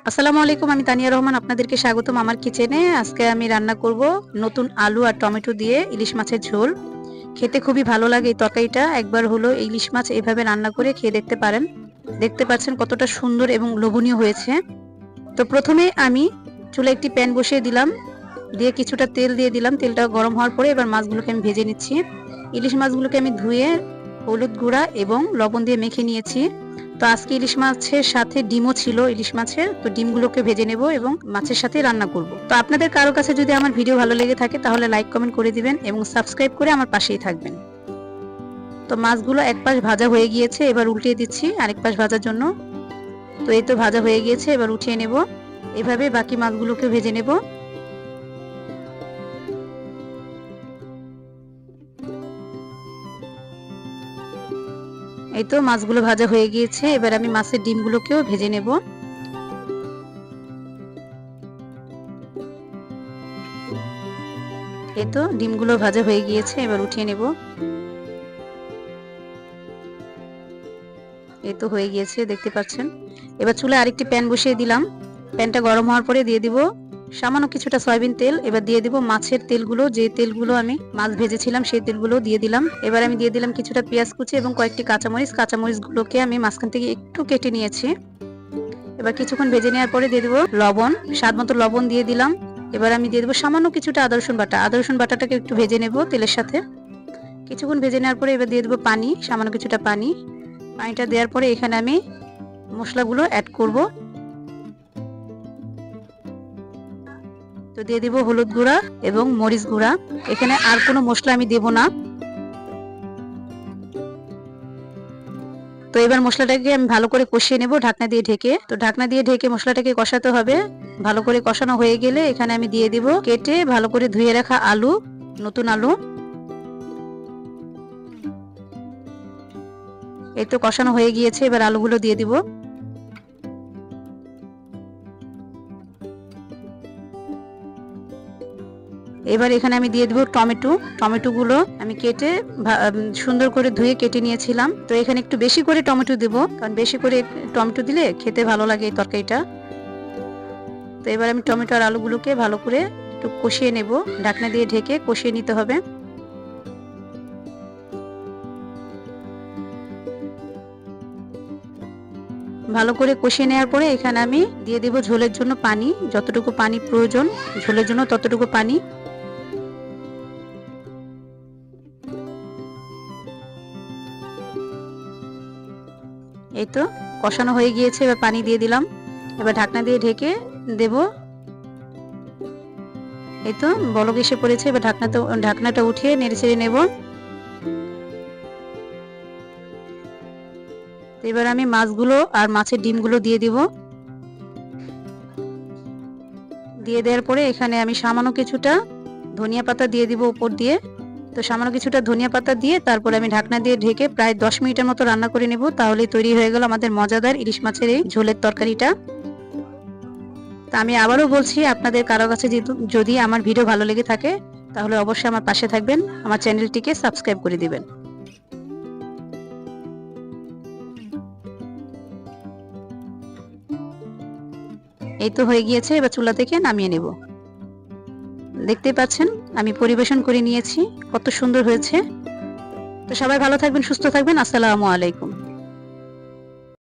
আসসালামু আলাইকুম, আমি তানিয়া রহমান, আপনাদেরকে স্বাগতম আমার কিচেনে। আজকে আমি রান্না করব নতুন আলু আর টমেটো দিয়ে ইলিশ মাছের ঝোল। খেতে খুবই ভালো লাগে এই তরকারিটা। একবার হলো ইলিশ মাছ এভাবে রান্না করে খেয়ে দেখতে পারেন। দেখতে পাচ্ছেন কতটা সুন্দর এবং লোভনীয় হয়েছে। তো প্রথমে আমি চুলায় একটি প্যান বসিয়ে দিলাম, দিয়ে কিছুটা তেল দিয়ে দিলাম। তেলটা গরম হওয়ার পরে এবার মাছগুলোকে আমি ভেজে নিচ্ছি। ইলিশ মাছগুলোকে আমি ধুয়ে হলুদ গুঁড়া এবং লবণ দিয়ে মেখে নিয়েছি। তো আজকে ইলিশ মাছের সাথে ডিমও ছিল ইলিশ মাছের, তো ডিমগুলোকে ভেজে নেব এবং মাছের সাথে রান্না করব। তো আপনাদের কারো কাছে যদি আমার ভিডিও ভালো লেগে থাকে তাহলে লাইক কমেন্ট করে দিবেন এবং সাবস্ক্রাইব করে আমার পাশেই থাকবেন। তো মাছগুলো এক পাশ ভাজা হয়ে গিয়েছে, এবার উল্টিয়ে দিচ্ছি আরেক পাশ ভাজার জন্য। তো এই তো ভাজা হয়ে গিয়েছে, এবার উঠিয়ে নেব। এভাবে বাকি মাছগুলোকে ভেজে নেব। এই তো মাছগুলো ভাজা হয়ে গিয়েছে, এবার আমি মাছের ডিমগুলোকেও ভেজে নেব। এই তো ডিমগুলো ভাজা হয়ে গিয়েছে, এবার উঠিয়ে নেব। এই তো হয়ে গিয়েছে, দেখতে পাচ্ছেন। এবার চুলায় আরেকটি প্যান বসিয়ে দিলাম। প্যানটা গরম হওয়ার পরে দিয়ে দিব সামান্য কিছুটা সয়াবিন তেল। এবার দিয়ে দিব মাছের তেলগুলো, যে তেলগুলো আমি মাছ ভেজেছিলাম সেই তেলগুলো দিয়ে দিলাম। এবার আমি দিয়ে দিলাম কিছুটা পেঁয়াজ কুচি এবং কয়েকটি কাঁচামরিচ। কাঁচামরিচগুলোকে আমি মাঝখান থেকে একটু কেটে নিয়েছি। এবার কিছুক্ষণ ভেজে নেওয়ার পরে দিয়ে দিব লবণ, স্বাদ মতো লবণ দিয়ে দিলাম। এবার আমি দিয়ে দেবো সামান্য কিছুটা আদা রসুন বাটা। আদা রসুন বাটাটাকে একটু ভেজে নেব তেলের সাথে। কিছুক্ষণ ভেজে নেওয়ার পরে এবার দিয়ে দেবো পানি, সামান্য কিছুটা পানি। পানিটা দেওয়ার পরে এখানে আমি মশলাগুলো অ্যাড করব। তো দিয়ে দিব হলুদ গুঁড়া এবং মরিচ গুঁড়া। এখানে আর কোনো মশলা আমি দেব না। তো এবার মশলাটাকে আমি ভালো করে কষিয়ে নেব ঢাকনা দিয়ে ঢেকে। তো ঢাকনা দিয়ে ঢেকে মশলাটাকে কষাতে হবে। ভালো করে কষানো হয়ে গেলে এখানে আমি দিয়ে দিব কেটে ভালো করে ধুয়ে রাখা আলু, নতুন আলু। এই তো কষানো হয়ে গিয়েছে, এবার আলুগুলো দিয়ে দিব। এবার এখানে আমি দিয়ে দিব টমেটো। টমেটোগুলো আমি কেটে সুন্দর করে ধুয়ে কেটে নিয়েছিলাম। তো এখানে একটু বেশি করে টমেটো দেব, কারণ বেশি করে টমেটো দিলে খেতে ভালো লাগে এই তরকারিটা। তো এবার আমি টমেটো আর আলুগুলোকে ভালো করে একটু কষিয়ে নেব। ঢাকনা দিয়ে ঢেকে কষিয়ে নিতে হবে। ভালো করে কষিয়ে নেওয়ার পরে এখানে আমি দিয়ে দেব ঝোলের জন্য পানি। যতটুকু পানি প্রয়োজন ঝোলের জন্য ততটুকু পানি। এই তো কষানো হয়ে গিয়েছে, এবার পানি দিয়ে দিলাম। এবার ঢাকনা দিয়ে ঢেকে দেব। এই তো বলক এসে পড়েছে, এবার ঢাকনাটা উঠিয়ে নেড়ে ছেড়ে নেব। এবার আমি মাছগুলো আর মাছের ডিমগুলো দিয়ে দিব। দিয়ে দেওয়ার পরে এখানে আমি সামান্য কিছুটা ধনিয়া পাতা দিয়ে দিব উপর দিয়ে। তো সামান্য কিছুটা ধনিয়া পাতা দিয়ে তারপরে আমি ঢাকনা দিয়ে ঢেকে প্রায় 10 মিনিটের মতো রান্না করে নেব। তাহলেই তৈরি হয়ে গেল আমাদের মজাদার ইলিশ মাছের এই ঝোলের তরকারিটা। তা আমি আবারও বলছি, আপনাদের কারো কাছে যদি আমার ভিডিও ভালো লেগে থাকে তাহলে অবশ্যই আমার পাশে থাকবেন, আমার চ্যানেলটিকে সাবস্ক্রাইব করে দিবেন। এই তো হয়ে গিয়েছে, এবার চুলা থেকে নামিয়ে নেব। দেখতে পাচ্ছেন আমি পরিবেশন করে নিয়েছি, কত সুন্দর হয়েছে। তো সবাই ভালো থাকবেন, সুস্থ থাকবেন। আসসালামু আলাইকুম।